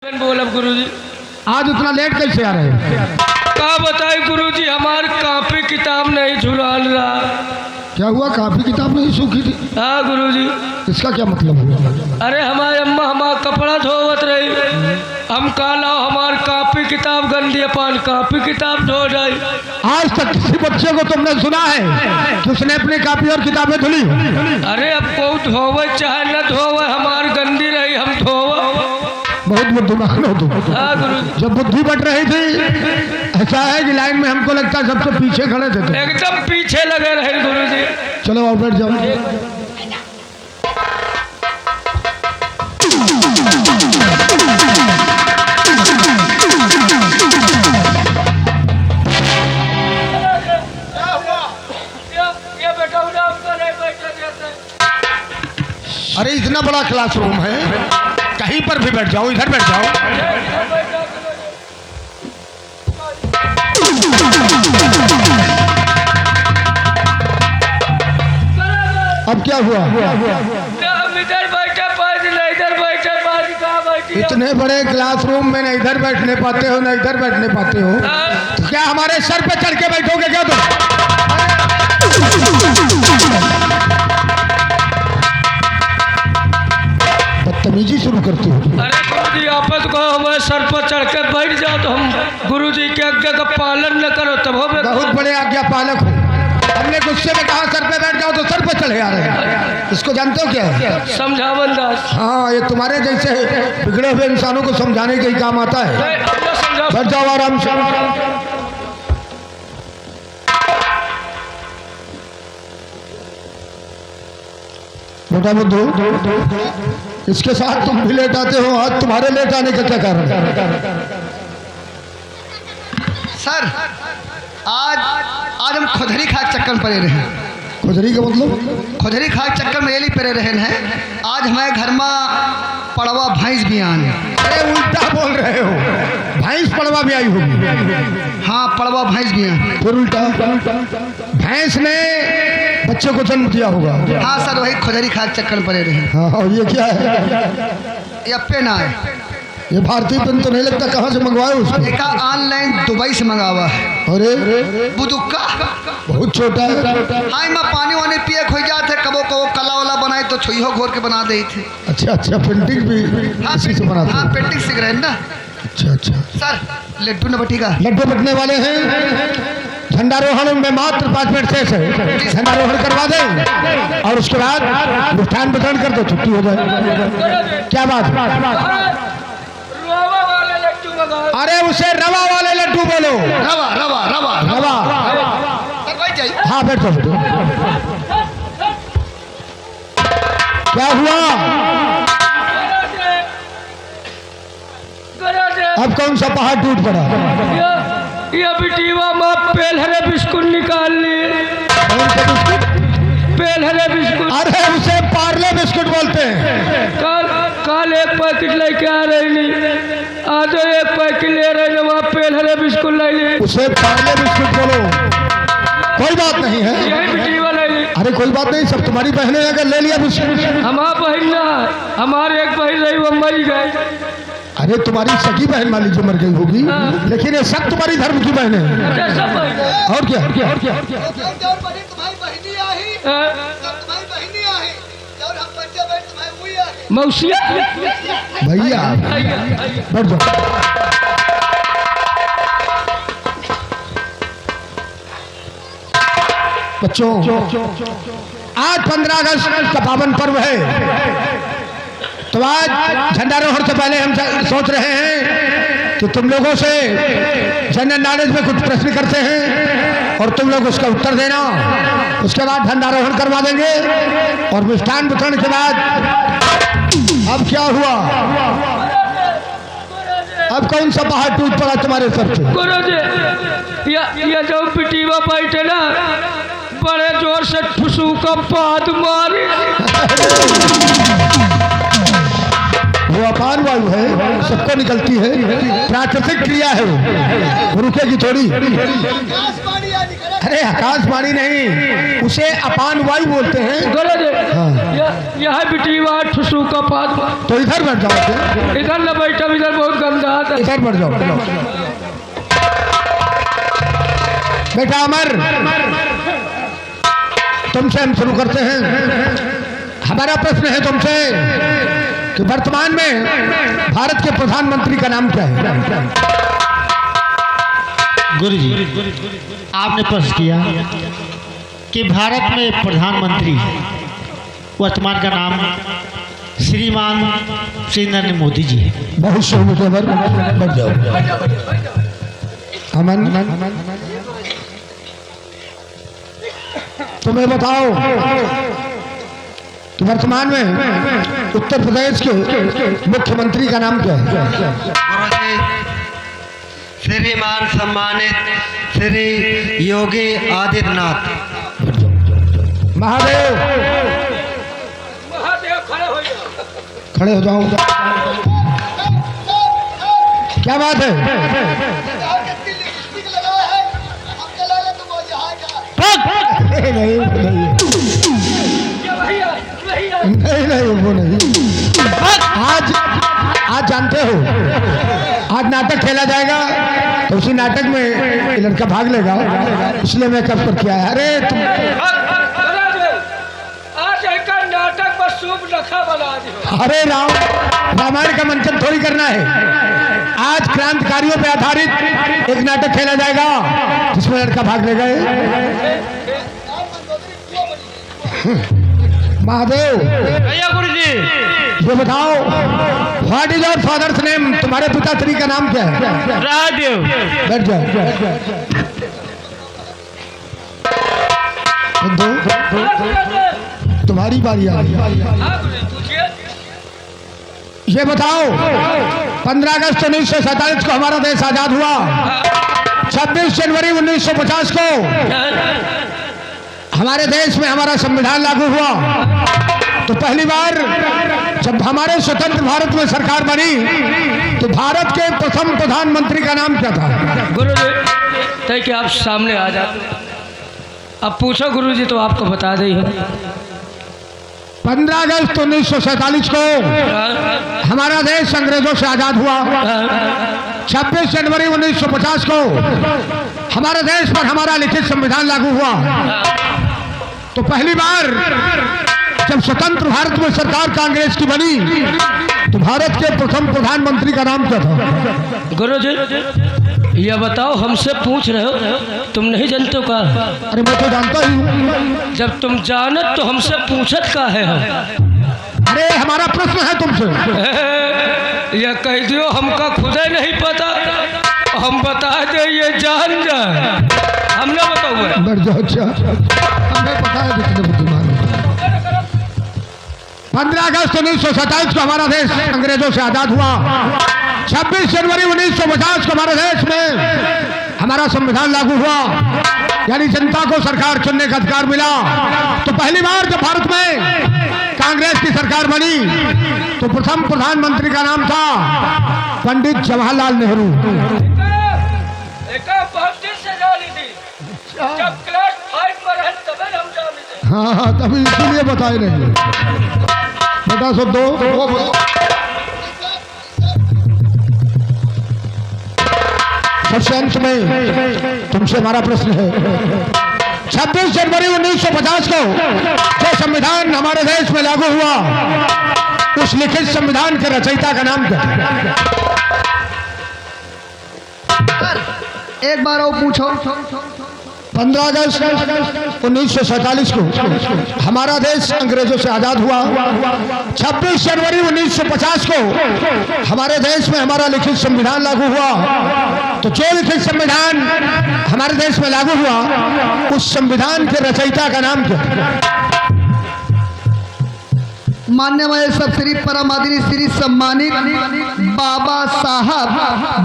बोलब गुरुजी। आज उतना लेट कैसे आ रहे हैं? का बताए गुरुजी, हमार कापी किताब नहीं झुलाल रहा। क्या हुआ? काफी किताब नहीं सूखी थी? हाँ गुरुजी। इसका क्या मतलब हुआ? अरे हमारे अम्मा हमार कपड़ा धोवत रही, हम काला हमार कापी किताब गंदी पान कापी किताब धो जाए। आज तक किसी बच्चे को तुमने सुना है कि उसने अपनी कापी और किताबें धुली? अरे अब को धोवे चाहे न धोवे, हमार गंदी रही हम धोवे। बहुत बुद्धिमान हो तुम। हाँ गुरुजी। जब बुद्धि बट रही थी, ऐसा है कि लाइन में हमको लगता है सबसे पीछे खड़े थे तुम। एकदम पीछे लगे रहे गुरुजी। चलो और बैठ जाओ। ये बेटा उड़ा आपका नहीं बैठे देते। अरे इतना बड़ा क्लासरूम है, कहीं पर भी बैठ जाओ, इधर बैठ जाओ। अब क्या हुआ? हम इधर बैठे पाँच न इधर बैठे पाँच कहाँ बैठी? इतने बड़े क्लासरूम में न इधर बैठने पाते हो न इधर बैठने पाते हो, तो क्या हमारे सर पे चढ़ के बैठोगे क्या तुम? बदतमीजी शुरू करती हो। अरे गुरुजी आपस को हमारे सर पर चढ़ के बैठ जाओ तो हम गुरुजी के आज्ञा का पालन न करो तब हो। बहुत बड़े आज्ञा पालक हो। हमने गुस्से में कहा सर पे बैठ जाओ तो सर पे चढ़े आ रहे हैं। इसको जानते हो क्या? समझावन दास। हाँ, ये तुम्हारे जैसे बिगड़े हुए इंसानों को समझाने के ही काम आता है। बैठ जाओ आराम से। बेटा बुद्धू, इसके साथ तुम भी लेट आते हो, आज तुम्हारे लेट आने का क्या कारण है? सर आज हम खुदरी खाक चक्कर में पड़े रहे। खुजरी का मतलब? खुदरी खाक चक्कर में ये नहीं पड़े रहे हैं। आज हमारे घर में पड़वा भैंस भी आने। अरे उल्टा बोल रहे हो, भैंस पड़वा भी आई होगी। हाँ, पड़वा भैंस भी आने। फिर उल्टा? भैंस ने बच्चे को जन्म दिया होगा। हाँ सर, वही खुदरी खाक चक्कर में पड़े रहे। हाँ, और ये क्या है? ये अप्पे ना है। ये भारतीय पेन तो नहीं लगता, कहाँ से मंगवाए उसको? एक ऑनलाइन दुबई से मंगावा है। अरे बुदुक्का बहुत छोटा है। हाँ, मैं पानी वानी पिए खोई जाते, कबो कबो कला वाला बनाए तो छुईहो घोर के बना दे थे। अच्छा अच्छा, पेंटिंग भी इसी से बनाते हाँ, हैं? पेंटिंग सीख रहे हैं ना। अच्छा अच्छा। सर लड्डू न बटेगा। लड्डू बटने वाले हैं। झंडारोहण में मात्र 5 मिनट शेष है। झंडारोहण करवा दें और उसके बाद मिष्ठान वितरण कर दो, छुट्टी हो जाए। क्या बात? रवा वाले लड्डू मंगाओ। अरे उसे रवा वाले लड्डू बोलो। रवा रवा रवा रवा। सर बैठ जाइए। हाँ बैठो बैठो। क्या हुआ? अब कौन सा पहाड़ टूट पड़ा? ये बिटीवा माँ पेलहरे बिस्कुट निकाल लिए। कौन सा बिस्कुट? पेलहरे बिस्कुट। अरे उसे पार्ले बिस्कुट बोलते हैं। काल एक पैकेट लेके आ रही नहीं, आज एक पैकेट ले रहे वहाँ पेलहरे बिस्कुट ले लिए। उसे पार्ले बिस्कुट बोलो, कोई बात नहीं है। यही बिटीवा ले ली। अरे कोई बात नहीं, सब तुम्हारी बहनें अगर ले लिया बिस्कुट। हमारा बहन ना, हमारे एक बहन रही वो मरी गई। अरे तुम्हारी सगी बहन मान लीजिए मर गई होगी, लेकिन ये सब तुम्हारी धर्म की बहनें हैं। अच्छा, सब बहन। और क्या? तुम्हारी बहनी आई, हाँ? तुम्हारी बहनी आई, और हम बच्चे बैठ तुम्हारी हुई आई। मौसिया भैया बैठ जाओ। बच्चों, आज 15 अगस्त का पावन पर्व है। तो आज झंडारोहण से पहले हम सोच रहे हैं कि तुम लोगों से जनरल नॉलेज में कुछ प्रश्न करते हैं और तुम लोग उसका उत्तर देना। उसके बाद झंडारोहण करवा देंगे और मिष्ठान वितरण के बाद अब क्या हुआ? अब कौन सा पहाड़ टूट पड़ा तुम्हारे सर से? गुरुजी, ये जो पिटीवा बैठे ना, बड़े जोर से ठुसू का पाद मारी। वो अपान वायु है, सबको निकलती है, प्राकृतिक क्रिया है, वो रुकेगी थोड़ी। अरे आकाशवाणी नहीं, उसे अपान वायु बोलते हैं। यह बिटीवा ठुसू का पाद। तो इधर बैठ जाओ। इधर न बैठा, इधर बहुत इधर बढ़ जाओ। बेटा अमर, तुमसे हम शुरू करते हैं। हमारा प्रश्न है तुमसे कि वर्तमान में भारत के प्रधानमंत्री का नाम क्या है? गुरुजी, आपने प्रश्न किया कि भारत में प्रधानमंत्री वर्तमान का नाम श्रीमान श्री नरेंद्र मोदी जी है। बहुत शुभ, बढ़ जाओ। अमन, तुम्हें बताओ कि वर्तमान में उत्तर प्रदेश के मुख्यमंत्री का नाम क्या है? गुरुजी, श्रीमान सम्मानित श्री योगी आदित्यनाथ। महादेव, खड़े हो जाओ। क्या बात है? नहीं, वो नहीं। आज जानते हो, आज नाटक खेला जाएगा, तो उसी नाटक में ये लड़का भाग लेगा, इसलिए मैं कब कर किया है। अरे तुम आज एक नाटक पर सूप नखा बना दियो। अरे रामायण का मंचन थोड़ी करना है। आज क्रांतिकारियों पे आधारित एक नाटक खेला जाएगा जिसमें लड़का भाग ले गए। महादेव, गुरुजी, ये बताओ, what is your father's name? तुम्हारे पिताश्री का नाम क्या है? राजदेव। बैठ जाओ। तुम्हारी बारी आ गई। ये बताओ, 15 अगस्त 1947 को हमारा देश आजाद हुआ। 26 जनवरी 1950 को हमारे देश में हमारा संविधान लागू हुआ। तो पहली बार जब हमारे स्वतंत्र भारत में सरकार बनी, तो भारत के प्रथम प्रधानमंत्री का नाम क्या था? गुरुजी, तय कि आप सामने आ जाते। अब पूछो गुरुजी, तो आपको बता दें। 15 अगस्त 1947 को हमारा देश अंग्रेजों से आजाद हुआ। 26 जनवरी 1950 को हमारे देश पर हमारा लिखित संविधान लागू हुआ। तो पहली बार जब स्वतंत्र भारत में सरकार कांग्रेस की बनी, तो भारत के प्रथम प्रधानमंत्री का नाम क्या था? गुरुजी, यह बताओ, हमसे पूछ रहे हो, तुम नहीं जानते हो का? अरे मैं तो जानता ही हूँ। जब तुम जानत तो हमसे पूछत का है हम? अरे हमारा प्रश्न है तुमसे। यह कह दियो हमका खुदे नहीं पता, हम बता दे ये जान जाए। हम ना बताओ। बढ़ जाओ। अच्छा, हमें पता है कितने बुद्धिमान। 15 अगस्त 1927 को हमारा देश अंग्रेजों से आजाद हुआ। 26 जनवरी 1950 को हमारे देश में हमारा संविधान लागू हुआ, यानी जनता को सरकार चुनने का अधिकार मिला। तो पहली बार जब भारत में कांग्रेस की सरकार बनी, तो प्रथम प्रधानमंत्री का नाम था पंडित जवाहरलाल नेहरू। हाँ, तभी इसीलिए बताए नहीं। बेटा सब दो। सबसे अंत में तुमसे हमारा प्रश्न है, 26 जनवरी 1950 को जो संविधान हमारे देश में लागू हुआ, उस लिखित संविधान के रचयिता का नाम क्या है? एक बार और पूछो। 15 अगस्त 1947 को हमारा देश अंग्रेजों से आजाद हुआ। 26 जनवरी 1950 को हमारे देश में हमारा लिखित संविधान लागू हुआ। तो जो लिखित संविधान हमारे देश में लागू हुआ, उस संविधान के रचयिता का नाम क्या? मान्यमय सब श्री परम आदरणीय श्री सम्मानित बाबा साहब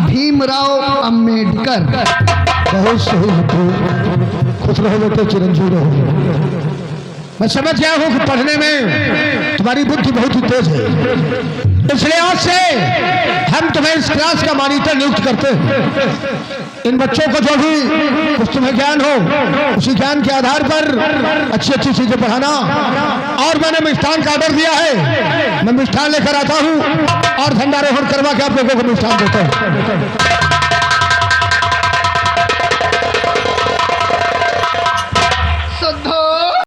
भीमराव अंबेडकर। बहुत सही, खुश रहो बेटे, चिरंजीव रहो। मैं समझ गया हूँ कि पढ़ने में तुम्हारी बुद्धि बहुत ही तेज है, इसलिए आज से हम तुम्हें इस क्लास का मॉनिटर नियुक्त करते हैं। इन बच्चों को जो भी कुछ तुम्हें ज्ञान हो उसी ज्ञान के आधार पर अच्छी अच्छी चीजें पढ़ाना। और मैंने मिष्ठान का ऑर्डर दिया है, मैं मिष्ठान लेकर आता हूँ और झंडारोहण करवा के आप लोगों को मिष्ठान देता हूँ।